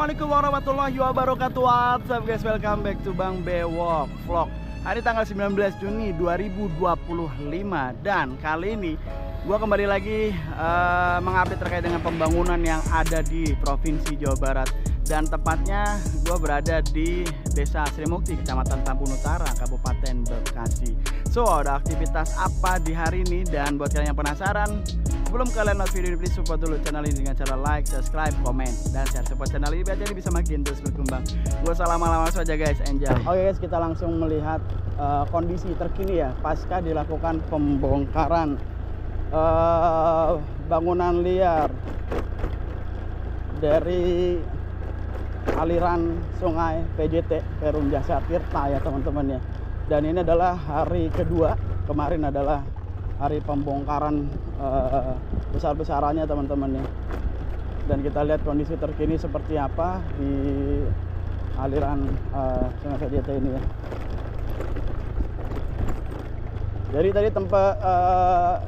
Assalamualaikum warahmatullahi wabarakatuh. What's up guys, welcome back to Bang Bewok Vlog. Hari tanggal 19 Juni 2025. Dan kali ini gua kembali lagi mengupdate terkait dengan pembangunan yang ada di Provinsi Jawa Barat. Dan tepatnya gue berada di Desa Sri Mukti, Kecamatan Tambun Utara, Kabupaten Bekasi. So, ada aktivitas apa di hari ini? Dan buat kalian yang penasaran, sebelum kalian nonton video ini, please support dulu channel ini dengan cara like, subscribe, komen, dan share. Support channel ini biar jadi bisa makin terus berkembang. Gue usah lama-lama saja guys, enjoy. Oke guys, kita langsung melihat kondisi terkini ya pasca dilakukan pembongkaran bangunan liar dari aliran sungai PJT Perum Jasa Tirta ya teman-teman ya. Dan ini adalah hari kedua, kemarin adalah hari pembongkaran besar-besarannya teman-teman ya. Dan kita lihat kondisi terkini seperti apa di aliran sungai PJT ini ya. Jadi tadi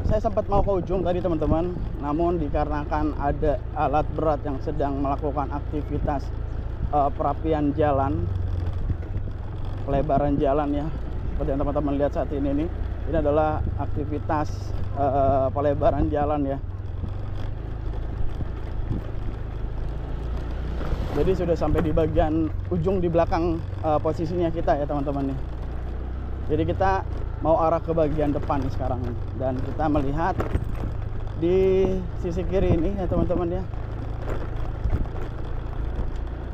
saya sempat mau ke ujung tadi teman-teman, namun dikarenakan ada alat berat yang sedang melakukan aktivitas perapian jalan, pelebaran jalan ya, seperti yang teman-teman lihat saat ini nih. Ini adalah aktivitas pelebaran jalan ya. Jadi sudah sampai di bagian ujung di belakang posisinya kita ya teman-teman nih. Jadi kita mau arah ke bagian depan nih sekarang nih. Dan kita melihat di sisi kiri ini ya teman-teman ya,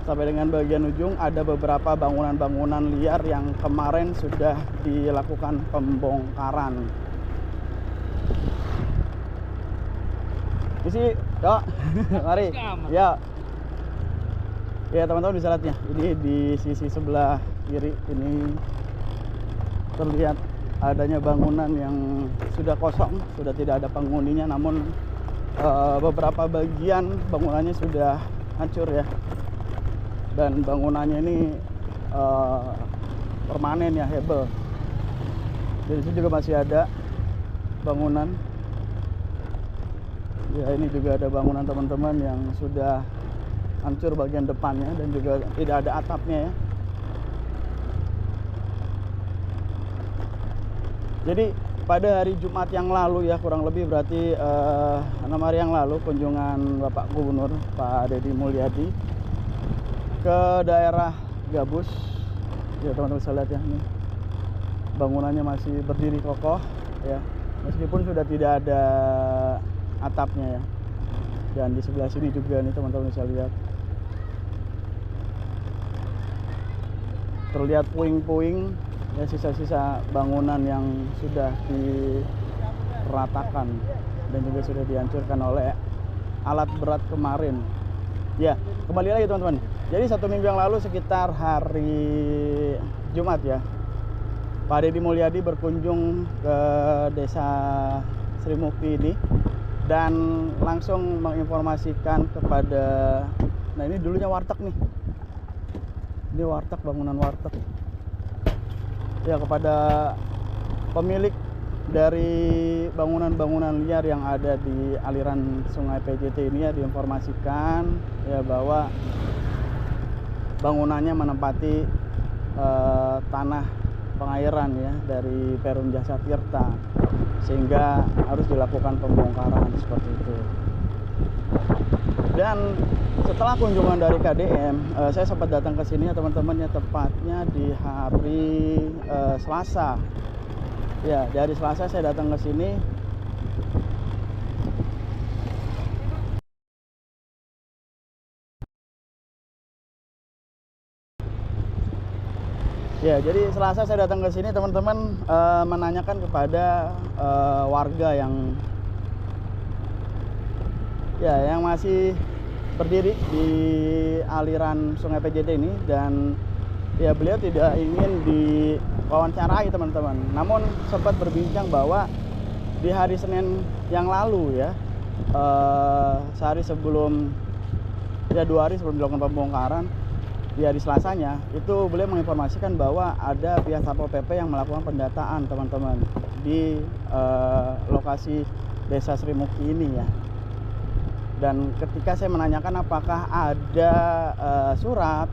sampai dengan bagian ujung ada beberapa bangunan-bangunan liar yang kemarin sudah dilakukan pembongkaran. Isi, yuk, mari. Ya, ya teman-teman bisa lihatnya. Ini di sisi sebelah kiri ini terlihat adanya bangunan yang sudah kosong, sudah tidak ada penghuninya. Namun beberapa bagian bangunannya sudah hancur ya. Dan bangunannya ini permanen ya, hebel. Jadi sini juga masih ada bangunan. Ya ini juga ada bangunan teman-teman yang sudah hancur bagian depannya dan juga tidak ada atapnya ya. Jadi pada hari Jumat yang lalu ya, kurang lebih berarti 6 hari yang lalu, kunjungan Bapak Gubernur Pak Deddy Mulyadi ke daerah Gabus ya teman-teman bisa lihat ya, ini bangunannya masih berdiri kokoh ya, meskipun sudah tidak ada atapnya ya. Dan di sebelah sini juga nih teman-teman bisa lihat terlihat puing-puing ya, sisa-sisa bangunan yang sudah diratakan dan juga sudah dihancurkan oleh alat berat kemarin ya. Kembali lagi teman-teman, jadi 1 minggu yang lalu sekitar hari Jumat ya, Pak Deddy Mulyadi berkunjung ke Desa Sri Mukti ini dan langsung menginformasikan kepada, nah ini dulunya warteg nih, ini warteg, bangunan warteg ya, kepada pemilik dari bangunan-bangunan liar yang ada di aliran sungai PJT ini ya, diinformasikan ya bahwa bangunannya menempati tanah pengairan ya dari Perum Jasa Tirta, sehingga harus dilakukan pembongkaran seperti itu. Dan setelah kunjungan dari KDM, saya sempat datang ke sini ya teman-teman ya, tepatnya di hari Selasa. Ya, dari Selasa saya datang ke sini. Ya, jadi Selasa saya datang ke sini teman-teman, menanyakan kepada warga yang masih berdiri di aliran sungai PJT ini, dan ya beliau tidak ingin diwawancarai teman-teman. Namun sempat berbincang bahwa di hari Senin yang lalu ya, sehari sebelum ya, 2 hari sebelum dilakukan pembongkaran ya, di Selasanya itu beliau menginformasikan bahwa ada pihak Satpol PP yang melakukan pendataan teman-teman di lokasi Desa Sri Mukti ini ya. Dan ketika saya menanyakan apakah ada surat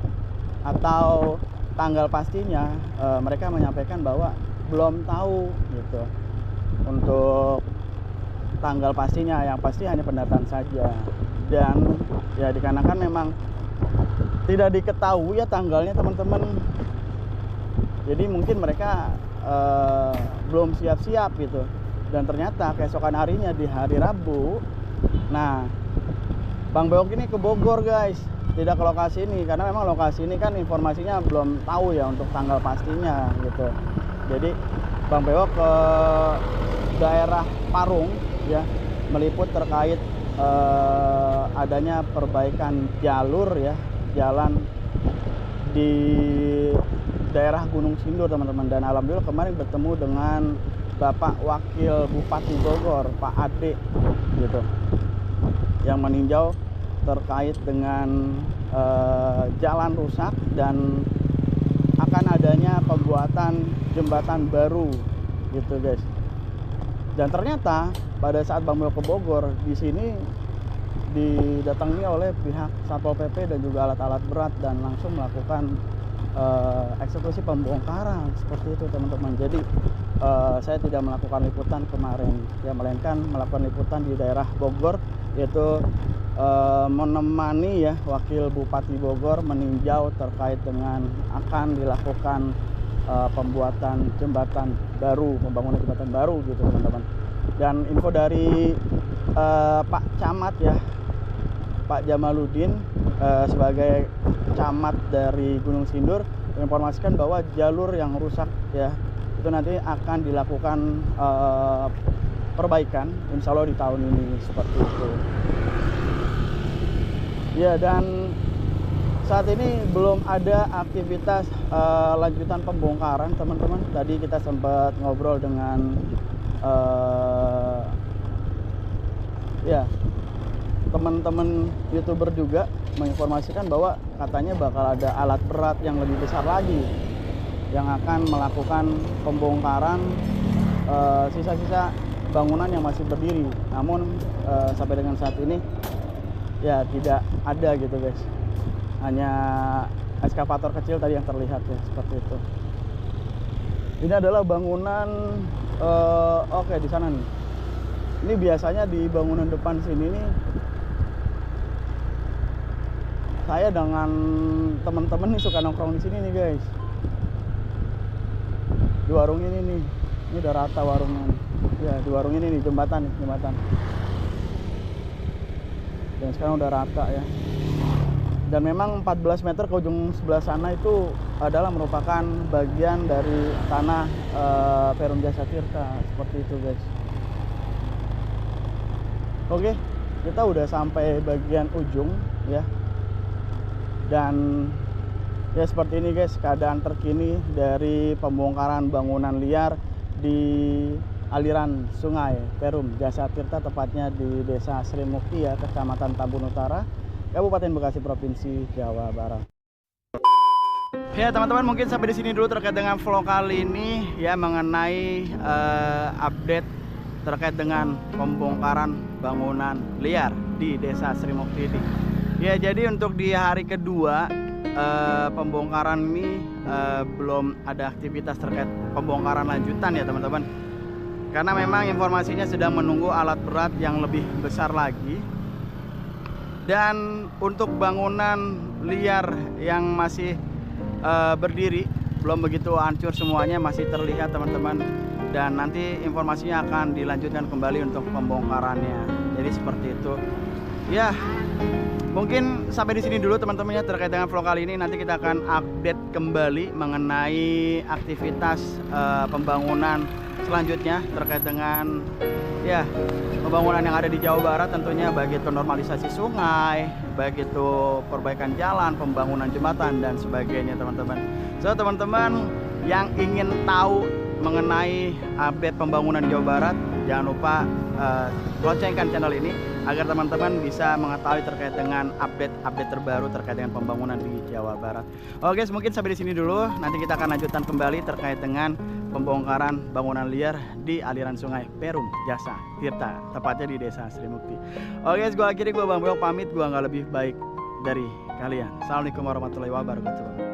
atau tanggal pastinya, mereka menyampaikan bahwa belum tahu gitu untuk tanggal pastinya, yang pasti hanya pendataan saja. Dan ya dikarenakan memang tidak diketahui ya tanggalnya teman-teman, jadi mungkin mereka belum siap-siap gitu. Dan ternyata keesokan harinya di hari Rabu, nah Bang Bewok ini ke Bogor guys, tidak ke lokasi ini, karena memang lokasi ini kan informasinya belum tahu ya untuk tanggal pastinya gitu. Jadi Bang Bewok ke daerah Parung ya, meliput terkait adanya perbaikan jalur ya, jalan di daerah Gunung Sindur teman-teman. Dan alhamdulillah kemarin bertemu dengan Bapak Wakil Bupati Bogor, Pak Ade gitu, yang meninjau terkait dengan jalan rusak dan akan adanya pembuatan jembatan baru gitu guys. Dan ternyata pada saat Bang Bewok ke Bogor, di sini didatangi oleh pihak Satpol PP dan juga alat-alat berat dan langsung melakukan eksekusi pembongkaran seperti itu teman-teman. Jadi saya tidak melakukan liputan kemarin ya, melainkan melakukan liputan di daerah Bogor, yaitu menemani ya Wakil Bupati Bogor meninjau terkait dengan akan dilakukan pembuatan jembatan baru, pembangunan jembatan baru gitu teman-teman. Dan info dari Pak Camat ya, Pak Jamaludin sebagai camat dari Gunung Sindur menginformasikan bahwa jalur yang rusak ya itu nanti akan dilakukan perbaikan insya Allah di tahun ini seperti itu ya. Dan saat ini belum ada aktivitas lanjutan pembongkaran teman-teman. Tadi kita sempat ngobrol dengan ya teman-teman YouTuber juga menginformasikan bahwa katanya bakal ada alat berat yang lebih besar lagi yang akan melakukan pembongkaran sisa-sisa bangunan yang masih berdiri. Namun sampai dengan saat ini ya tidak ada gitu guys, hanya eskavator kecil tadi yang terlihat ya, seperti itu. Ini adalah bangunan oke di sana nih. Ini biasanya di bangunan depan sini nih, saya dengan teman-teman nih suka nongkrong di sini nih guys. Di warung ini nih, ini udah rata warungnya nih. Ya di warung ini nih, jembatan. Dan sekarang udah rata ya. Dan memang 14 meter ke ujung sebelah sana itu adalah merupakan bagian dari tanah Perum Jasa Tirta, seperti itu guys. Oke, kita udah sampai bagian ujung ya. Dan ya seperti ini guys keadaan terkini dari pembongkaran bangunan liar di aliran sungai Perum Jasa Tirta, tepatnya di Desa Sri Mukti ya, Kecamatan Tambun Utara, Kabupaten Bekasi, Provinsi Jawa Barat. Ya teman-teman, mungkin sampai di sini dulu terkait dengan vlog kali ini ya, mengenai update terkait dengan pembongkaran bangunan liar di Desa Sri Mukti ini. Ya jadi untuk di hari kedua pembongkaran ini belum ada aktivitas terkait pembongkaran lanjutan ya teman-teman, karena memang informasinya sedang menunggu alat berat yang lebih besar lagi. Dan untuk bangunan liar yang masih berdiri belum begitu hancur semuanya, masih terlihat teman-teman, dan nanti informasinya akan dilanjutkan kembali untuk pembongkarannya. Jadi seperti itu ya. Mungkin sampai di sini dulu teman-teman ya terkait dengan vlog kali ini. Nanti kita akan update kembali mengenai aktivitas pembangunan selanjutnya terkait dengan ya pembangunan yang ada di Jawa Barat tentunya, baik itu normalisasi sungai, baik itu perbaikan jalan, pembangunan jembatan dan sebagainya teman-teman. So teman-teman yang ingin tahu mengenai update pembangunan di Jawa Barat, jangan lupa loncengkan channel ini agar teman-teman bisa mengetahui terkait dengan update terbaru terkait dengan pembangunan di Jawa Barat. Oke, mungkin sampai di sini dulu. Nanti kita akan lanjutkan kembali terkait dengan pembongkaran bangunan liar di aliran sungai Perum Jasa Tirta, tepatnya di Desa Sri Mukti. Oke guys, gue akhiri, gue Bang Bewok pamit, gue nggak lebih baik dari kalian. Assalamualaikum warahmatullahi wabarakatuh.